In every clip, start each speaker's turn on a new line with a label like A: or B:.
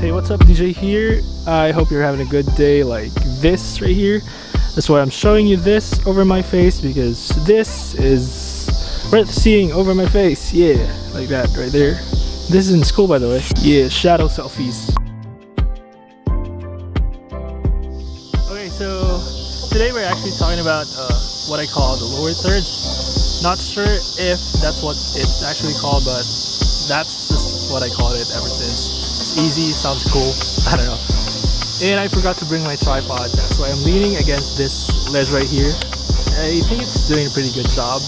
A: Hey, what's up, DJ here? I hope you're having a good day like this right here. That's why I'm showing you this over my face, because this is worth seeing over my face. Yeah, like that right there. This is in school, by the way. Yeah, shadow selfies. Okay, so today we're actually talking about what I call the lower thirds. Not sure if that's what it's actually called, but that's just what I called it ever since. It's easy, sounds cool, I don't know. And I forgot to bring my tripod, that's why I'm leaning against this ledge right here. I think it's doing a pretty good job,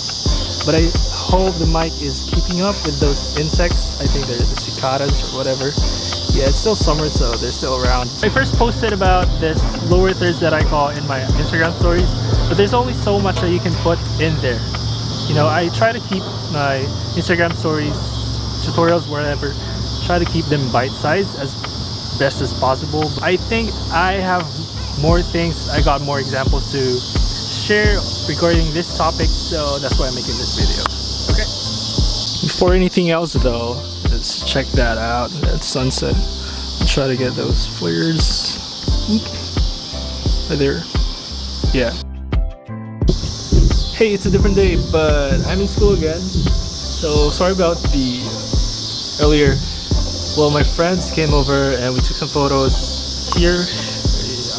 A: but I hope the mic is keeping up with those insects. I think they're the cicadas or whatever. Yeah, it's still summer, so they're still around. I first posted about this lower thirds that I call in my Instagram stories, but there's only so much that you can put in there. You know, I try to keep my Instagram stories, tutorials, wherever, try to keep them bite-sized as best as possible. I think I have more things, I got more examples to share regarding this topic, so that's why I'm making this video. Okay. Before anything else though, let's check that out, that sunset. I'll try to get those flares. Right there. Yeah. Hey, it's a different day, but I'm in school again. So sorry about the earlier. Well, my friends came over and we took some photos here.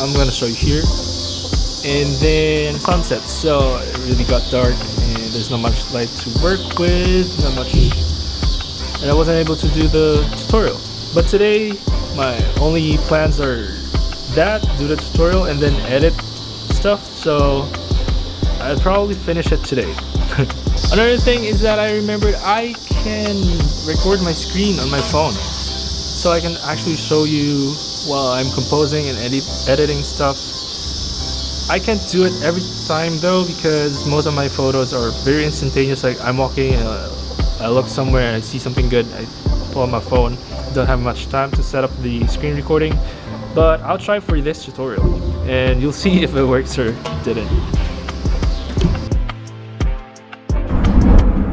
A: I'm gonna show you here. And then sunset. So it really got dark and there's not much light to work with, not much, and I wasn't able to do the tutorial. But today my only plans are that, do the tutorial and then edit stuff. So I'll probably finish it today. Another thing is that I remembered I can record my screen on my phone, so I can actually show you while I'm composing and editing stuff. I can't do it every time though, because most of my photos are very instantaneous. Like I'm walking and I look somewhere and I see something good, I pull out my phone. Don't have much time to set up the screen recording, but I'll try for this tutorial and you'll see if it works or didn't.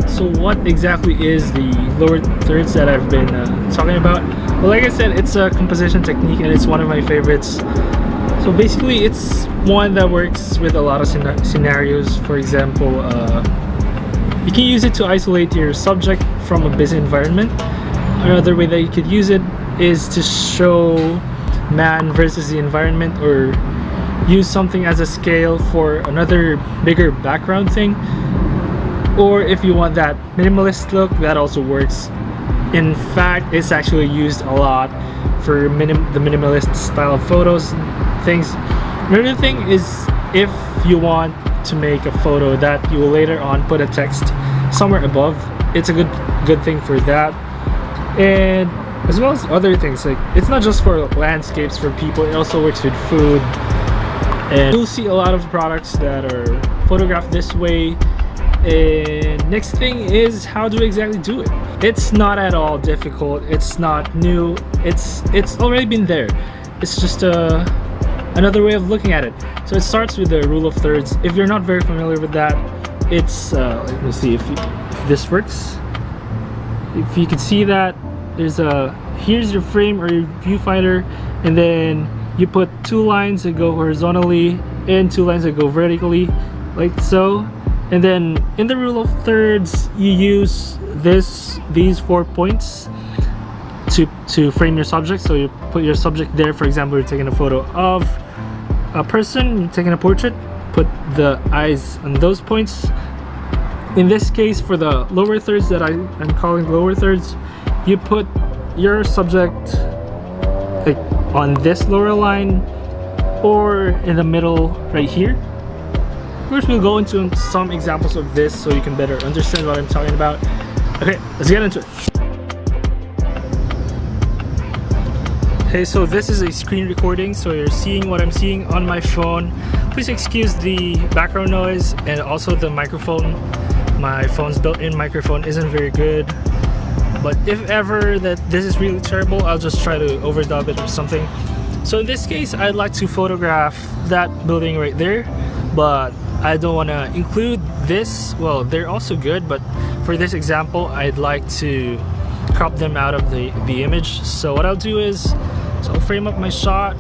A: So what exactly is the lower thirds that I've been talking about? Well, like I said, it's a composition technique and it's one of my favorites. So basically it's one that works with a lot of scenarios. For example, you can use it to isolate your subject from a busy environment. Another way that you could use it is to show man versus the environment, or use something as a scale for another bigger background thing. Or if you want that minimalist look, that also works. In fact, it's actually used a lot for the minimalist style of photos things. Another thing is, if you want to make a photo that you will later on put a text somewhere above, it's a good thing for that. And as well as other things, like it's not just for landscapes, for people, it also works with food. And you'll see a lot of products that are photographed this way. And next thing is, how do we exactly do it? It's not at all difficult, it's not new, it's already been there. It's just another way of looking at it. So it starts with the rule of thirds. If you're not very familiar with that, it's let me see if this works. If you can see that, there's here's your frame or your viewfinder, and then you put two lines that go horizontally and two lines that go vertically, like so. And then in the rule of thirds, you use these 4 points to frame your subject. So you put your subject there. For example, you're taking a photo of a person, you're taking a portrait, put the eyes on those points. In this case, for the lower thirds that I'm calling lower thirds, you put your subject like on this lower line or in the middle right here. Of course, we'll go into some examples of this so you can better understand what I'm talking about. Okay, let's get into it. Okay, so this is a screen recording, so you're seeing what I'm seeing on my phone. Please excuse the background noise and also the microphone. My phone's built-in microphone isn't very good, but if ever that this is really terrible, I'll just try to overdub it or something. So in this case, I'd like to photograph that building right there, but I don't want to include this. Well, they're also good, but for this example, I'd like to crop them out of the image. So what I'll do is So I'll frame up my shot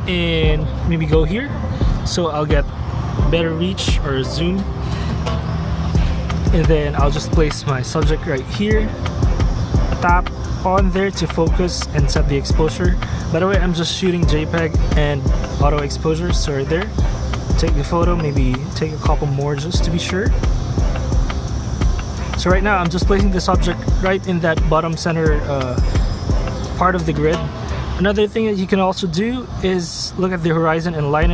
A: and maybe go here so I'll get better reach or zoom, and then I'll just place my subject right here, tap on there to focus and set the exposure. By the way, I'm just shooting JPEG and auto exposure, so right there, take the photo, maybe take a couple more just to be sure. So right now I'm just placing the subject right in that bottom center part of the grid. Another thing that you can also do is look at the horizon and line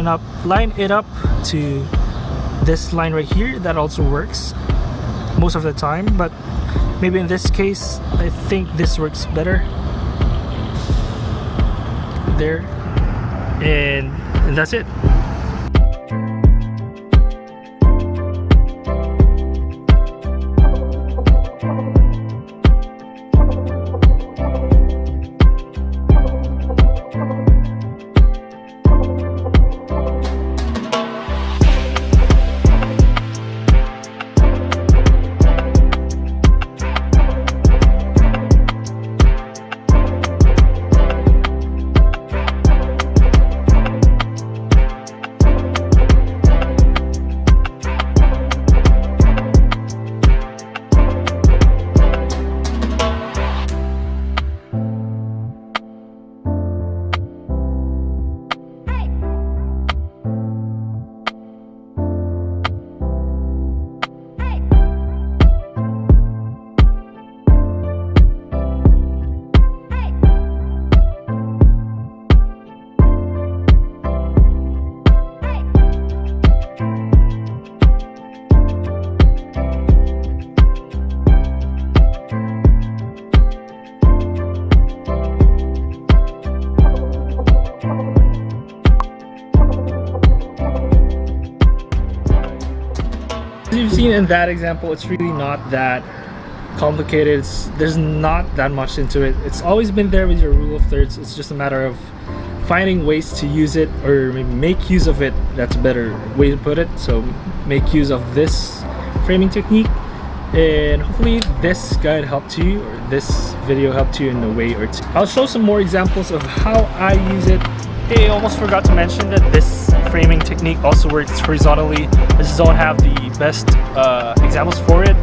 A: it up to this line right here. That also works most of the time, but maybe in this case I think this works better. There, and that's it. As you've seen in that example, it's really not that complicated. There's not that much into it. It's always been there with your rule of thirds. It's just a matter of finding ways to use it, or maybe make use of it. That's a better way to put it. So make use of this framing technique, and hopefully this guide helped you, or this video helped you in a way or two. I'll show some more examples of how I use it. Hey, I almost forgot to mention that this framing technique also works horizontally. I just don't have the best examples for it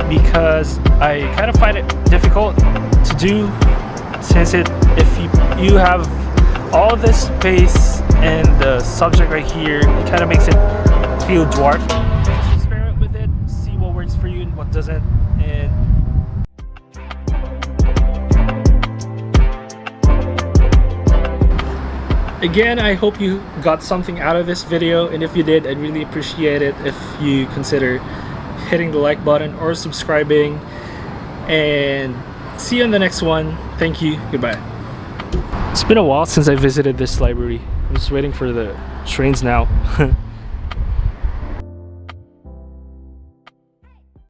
A: because I kind of find it difficult to do, since if you have all this space and the subject right here, it kind of makes it feel dwarfed. Just experiment with it, see what works for you and what doesn't, and again, I hope you got something out of this video, and if you did, I'd really appreciate it if you consider hitting the like button or subscribing, and see you on the next one. Thank you, goodbye. It's been a while since I visited this library. I'm just waiting for the trains now.